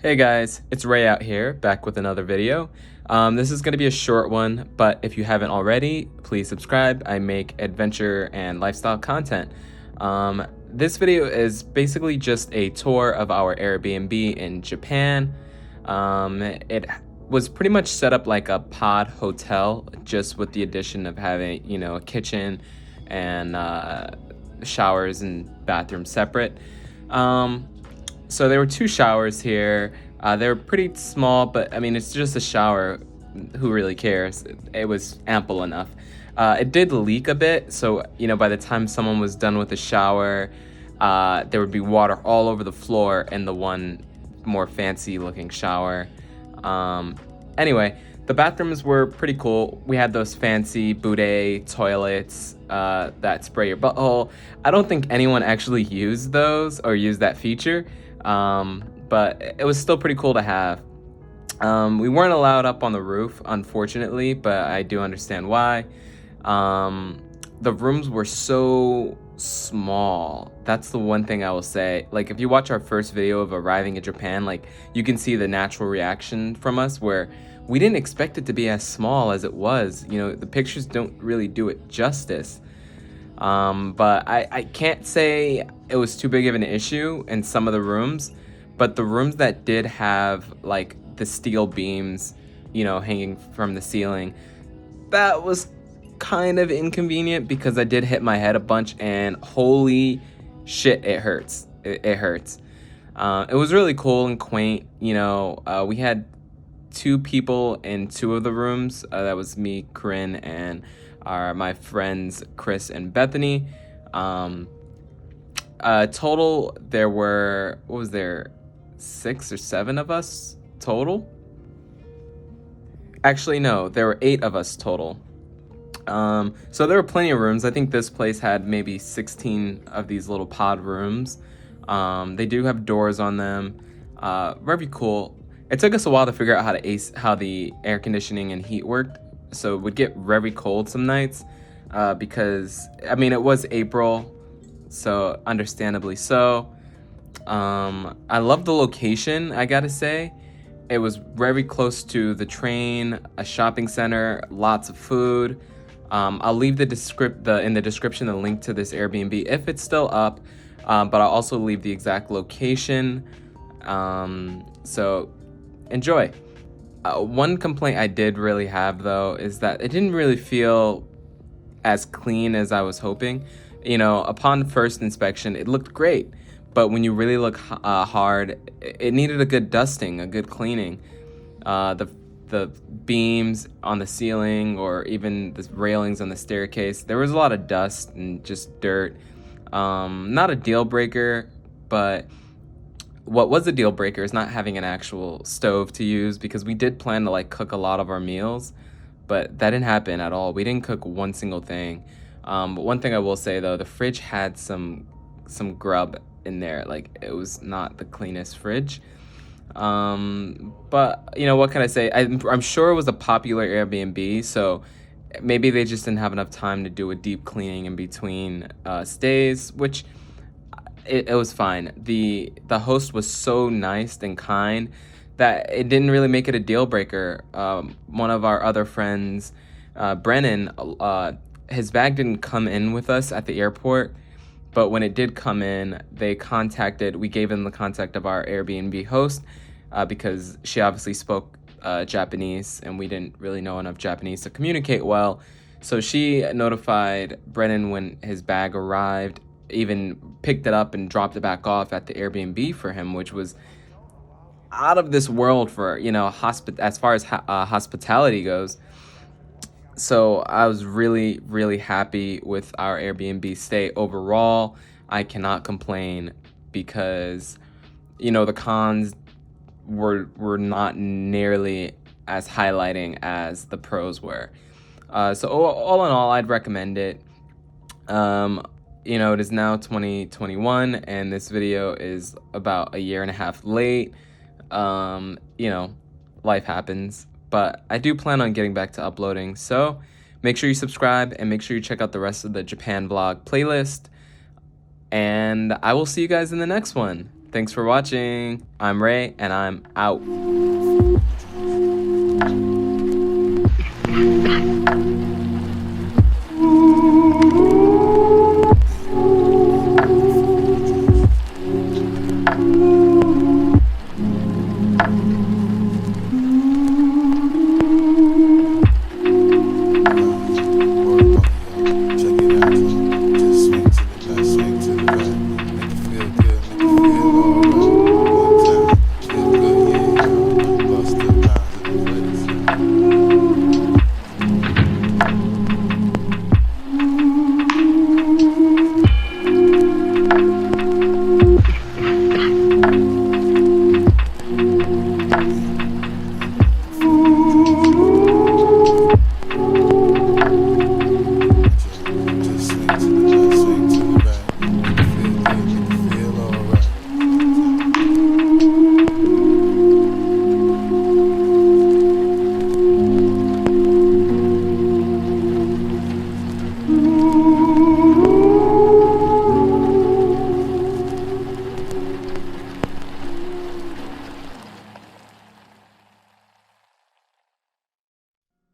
Hey guys, it's Ray out here, back with another video. This is going to be a short one, but if you haven't already, please subscribe. I make adventure and lifestyle content. This video is basically just a tour of our Airbnb in Japan. It was pretty much set up like a pod hotel, just with the addition of having, a kitchen and showers and bathrooms separate. So there were two showers here. They were pretty small, but I mean, it's just a shower. Who really cares? It was ample enough. It did leak a bit, so by the time someone was done with the shower, there would be water all over the floor in the one more fancy looking shower. Anyway, the bathrooms were pretty cool. We had those fancy bidet toilets that spray your butthole. I don't think anyone actually used those or used that feature. But it was still pretty cool to have. We weren't allowed up on the roof, unfortunately, but I do understand why. The rooms were so small. That's the one thing I will say. Like, if you watch our first video of arriving in Japan, like, you can see the natural reaction from us where we didn't expect it to be as small as it was. The pictures don't really do it justice. But I can't say it was too big of an issue in some of the rooms, but the rooms that did have like the steel beams, hanging from the ceiling, that was kind of inconvenient because I did hit my head a bunch and holy shit, it hurts. It hurts. It was really cool and quaint. We had two people in two of the rooms. That was me, Corinne, and my friends Chris and Bethany. Total there were, 6 or 7 of us total? Actually no, there were 8 of us total. So there were plenty of rooms. I think this place had maybe 16 of these little pod rooms. They do have doors on them. Very cool. It took us a while to figure out how the air conditioning and heat worked. So it would get very cold some nights because, I mean, it was April, so understandably so. I love the location, I gotta say. It was very close to the train, a shopping center, lots of food. I'll leave in the description the link to this Airbnb if it's still up, but I'll also leave the exact location. So enjoy. One complaint I did really have, though, is that it didn't really feel as clean as I was hoping. Upon first inspection, it looked great, but when you really look hard, it needed a good dusting, a good cleaning. The beams on the ceiling or even the railings on the staircase, there was a lot of dust and just dirt. Not a deal breaker, but what was a deal breaker is not having an actual stove to use, because we did plan to cook a lot of our meals, but that didn't happen at all. We didn't cook one single thing. But one thing I will say, though, the fridge had some grub in there. It was not the cleanest fridge. But what can I say? I'm sure it was a popular Airbnb, so maybe they just didn't have enough time to do a deep cleaning in between stays, which it was fine. The host was so nice and kind that it didn't really make it a deal breaker. One of our other friends, Brennan, his bag didn't come in with us at the airport, but when it did come in, we gave them the contact of our Airbnb host, because she obviously spoke Japanese and we didn't really know enough Japanese to communicate well. So she notified Brennan when his bag arrived, even picked it up and dropped it back off at the Airbnb for him, which was out of this world for, as far as hospitality goes. So I was really, really happy with our Airbnb stay overall. I cannot complain because, the cons were not nearly as highlighting as the pros were. So all in all, I'd recommend it. It is now 2021 and this video is about a year and a half late. Life happens, but I do plan on getting back to uploading. So make sure you subscribe and make sure you check out the rest of the Japan vlog playlist. And I will see you guys in the next one. Thanks for watching. I'm Ray, and I'm out.